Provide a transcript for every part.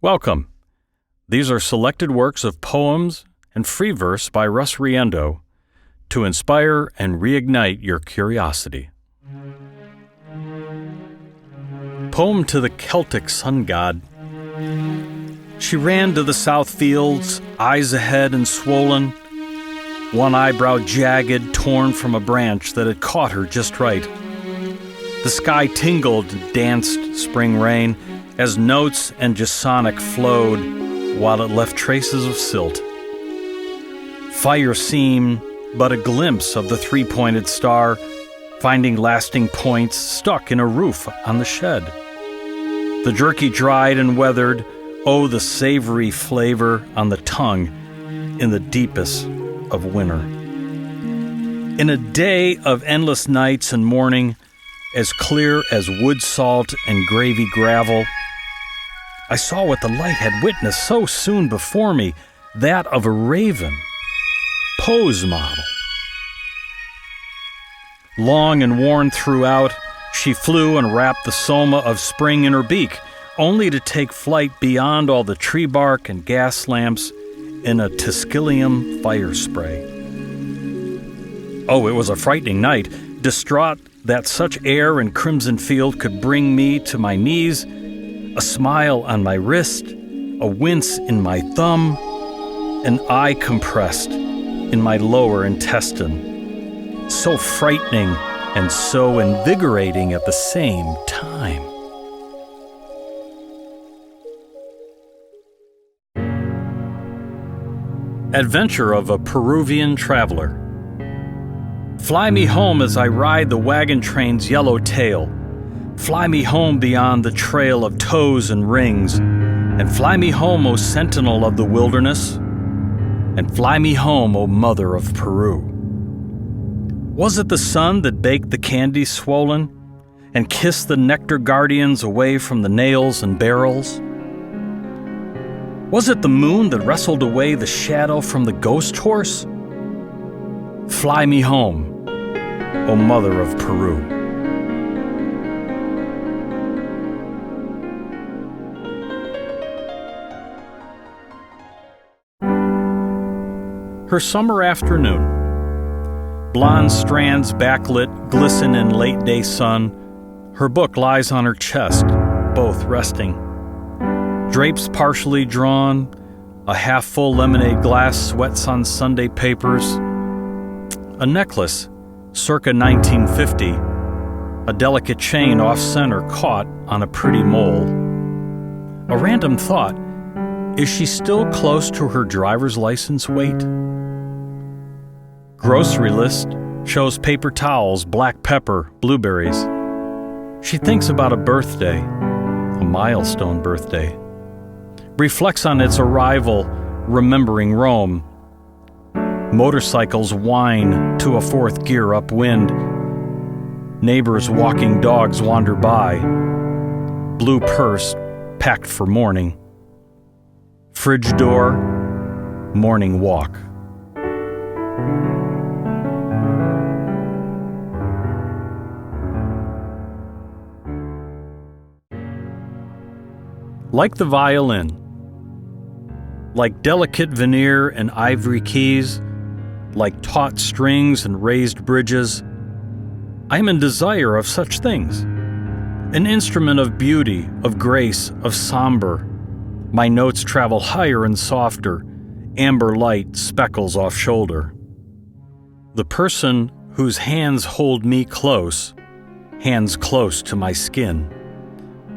Welcome. These are selected works of poems and free verse by Russ Riendeau to inspire and reignite your curiosity. Poem to the Celtic sun god. She ran to the south fields, eyes ahead and swollen, one eyebrow jagged, torn from a branch that had caught her just right. The sky tingled and danced spring rain as notes and jasonic flowed while it left traces of silt. Fire seemed but a glimpse of the three-pointed star, finding lasting points stuck in a roof on the shed. The jerky dried and weathered, oh, the savory flavor on the tongue in the deepest of winter. In a day of endless nights and morning, as clear as wood salt and gravy gravel, I saw what the light had witnessed so soon before me, that of a raven, pose model. Long and worn throughout, she flew and wrapped the soma of spring in her beak, only to take flight beyond all the tree bark and gas lamps in a Tusculum fire spray. Oh, it was a frightening night, distraught that such air and crimson field could bring me to my knees, a smile on my wrist, a wince in my thumb, an eye compressed in my lower intestine. So frightening and so invigorating at the same time. Adventure of a Peruvian traveler. Fly me home as I ride the wagon train's yellow tail. Fly me home beyond the trail of toes and rings. And fly me home, O sentinel of the wilderness. And fly me home, O mother of Peru. Was it the sun that baked the candy swollen and kissed the nectar guardians away from the nails and barrels? Was it the moon that wrestled away the shadow from the ghost horse? Fly me home, O mother of Peru. Her summer afternoon. Blonde strands backlit glisten in late-day sun. Her book lies on her chest, both resting. Drapes partially drawn, a half-full lemonade glass sweats on Sunday papers. A necklace, circa 1950, a delicate chain off-center caught on a pretty mole. A random thought, is she still close to her driver's license weight? Grocery list shows paper towels, black pepper, blueberries. She thinks about a birthday, a milestone birthday. Reflects on its arrival, remembering Rome. Motorcycles whine to a fourth gear upwind. Neighbors walking dogs wander by. Blue purse packed for morning. Fridge door, morning walk. Like the violin, like delicate veneer and ivory keys, like taut strings and raised bridges, I am in desire of such things. An instrument of beauty, of grace, of somber. My notes travel higher and softer, amber light speckles off shoulder. The person whose hands hold me close, hands close to my skin.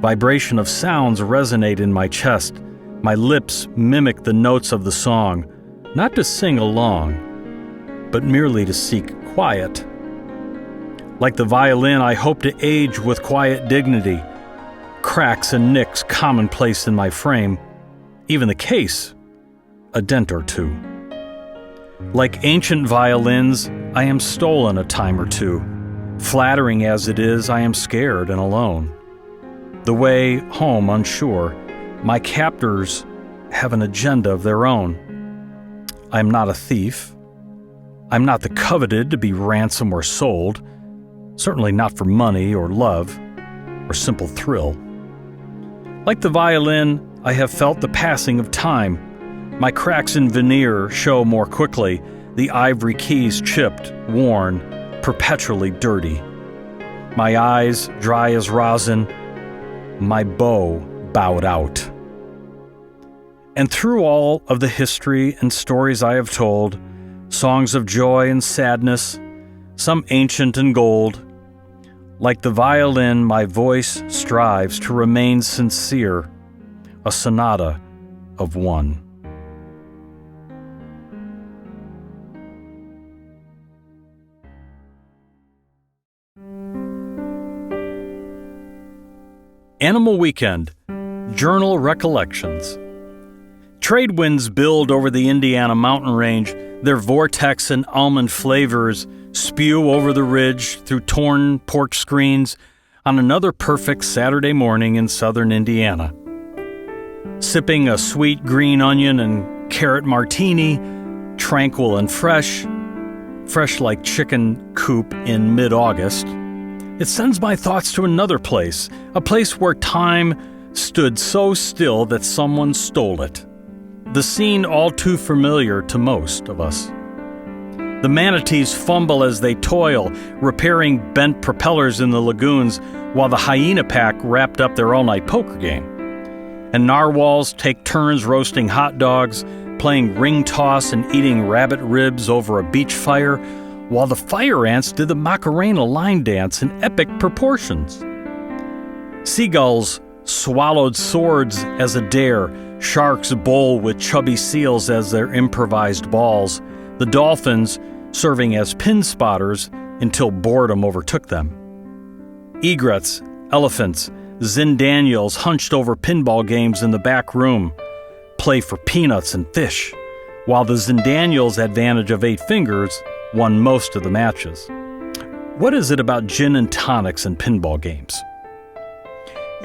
Vibration of sounds resonate in my chest. My lips mimic the notes of the song, not to sing along, but merely to seek quiet. Like the violin, I hope to age with quiet dignity. Cracks and nicks commonplace in my frame. Even the case, a dent or two. Like ancient violins, I am stolen a time or two. Flattering as it is, I am scared and alone. The way home unsure, my captors have an agenda of their own. I am not a thief. I'm not the coveted to be ransomed or sold, certainly not for money or love or simple thrill. Like the violin, I have felt the passing of time. My cracks in veneer show more quickly, the ivory keys chipped, worn, perpetually dirty. My eyes dry as rosin, my bow bowed out. And through all of the history and stories I have told, songs of joy and sadness, some ancient and gold, like the violin, my voice strives to remain sincere, a sonata of one. Animal Weekend, Journal Recollections. Trade winds build over the Indiana mountain range. Their vortex and almond flavors spew over the ridge through torn porch screens on another perfect Saturday morning in southern Indiana. Sipping a sweet green onion and carrot martini, tranquil and fresh like chicken coop in mid-August, it sends my thoughts to another place, a place where time stood so still that someone stole it. The scene all too familiar to most of us. The manatees fumble as they toil, repairing bent propellers in the lagoons, while the hyena pack wrapped up their all-night poker game. And narwhals take turns roasting hot dogs, playing ring toss and eating rabbit ribs over a beach fire, while the fire ants did the Macarena line dance in epic proportions. Seagulls swallowed swords as a dare, sharks bowl with chubby seals as their improvised balls, the dolphins serving as pin spotters until boredom overtook them. Egrets, elephants, Zindaniels hunched over pinball games in the back room, play for peanuts and fish, while the Zindaniels' advantage of 8 fingers won most of the matches. What is it about gin and tonics and pinball games?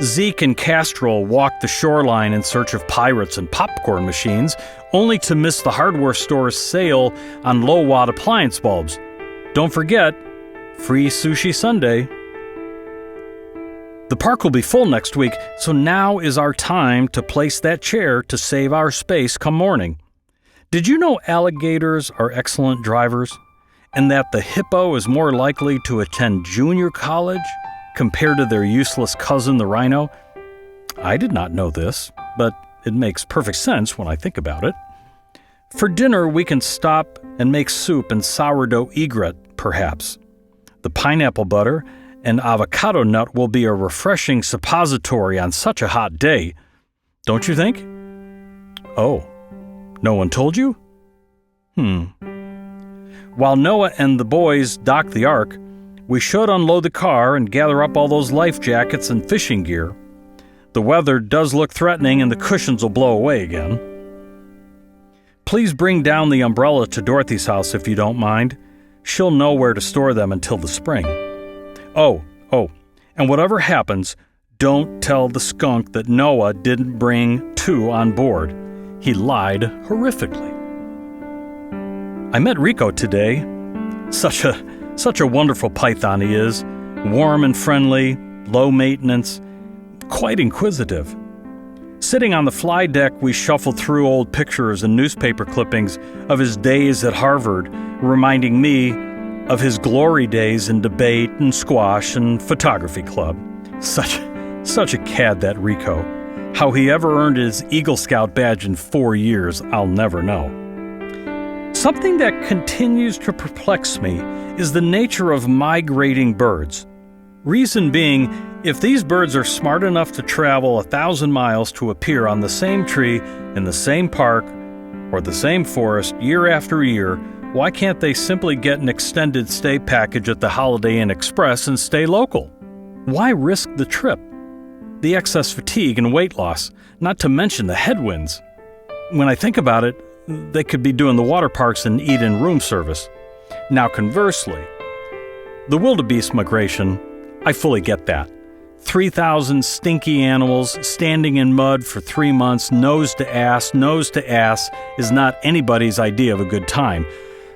Zeke and Castrol walked the shoreline in search of pirates and popcorn machines, only to miss the hardware store's sale on low-watt appliance bulbs. Don't forget, free sushi Sunday. The park will be full next week, so now is our time to place that chair to save our space come morning. Did you know alligators are excellent drivers, and that the hippo is more likely to attend junior college compared to their useless cousin, the rhino? I did not know this, but it makes perfect sense when I think about it. For dinner, we can stop and make soup and sourdough egret, perhaps. The pineapple butter and avocado nut will be a refreshing suppository on such a hot day, don't you think? Oh, no one told you? While Noah and the boys dock the ark, we should unload the car and gather up all those life jackets and fishing gear. The weather does look threatening and the cushions will blow away again. Please bring down the umbrella to Dorothy's house if you don't mind. She'll know where to store them until the spring. Oh, and whatever happens, don't tell the skunk that Noah didn't bring 2 on board. He lied horrifically. I met Rico today. Such a wonderful python he is. Warm and friendly, low maintenance, quite inquisitive. Sitting on the fly deck, we shuffled through old pictures and newspaper clippings of his days at Harvard, reminding me of his glory days in debate and squash and photography club. Such a cad, that Rico. How he ever earned his Eagle Scout badge in 4 years, I'll never know. Something that continues to perplex me is the nature of migrating birds. Reason being, if these birds are smart enough to travel 1,000 miles to appear on the same tree, in the same park, or the same forest year after year, why can't they simply get an extended stay package at the Holiday Inn Express and stay local? Why risk the trip, the excess fatigue and weight loss, not to mention the headwinds? When I think about it, they could be doing the water parks and eat-in room service. Now conversely, the wildebeest migration, I fully get that. 3,000 stinky animals standing in mud for 3 months, nose to ass, is not anybody's idea of a good time.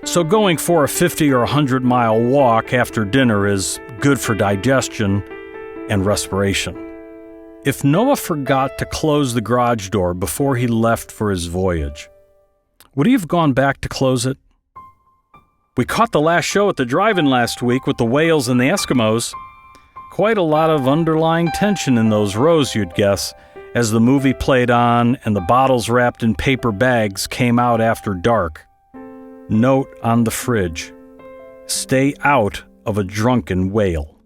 So going for a 50 or 100-mile walk after dinner is good for digestion and respiration. If Noah forgot to close the garage door before he left for his voyage, would he have gone back to close it? We caught the last show at the drive-in last week with the whales and the Eskimos. Quite a lot of underlying tension in those rows, you'd guess, as the movie played on and the bottles wrapped in paper bags came out after dark. Note on the fridge: stay out of a drunken whale.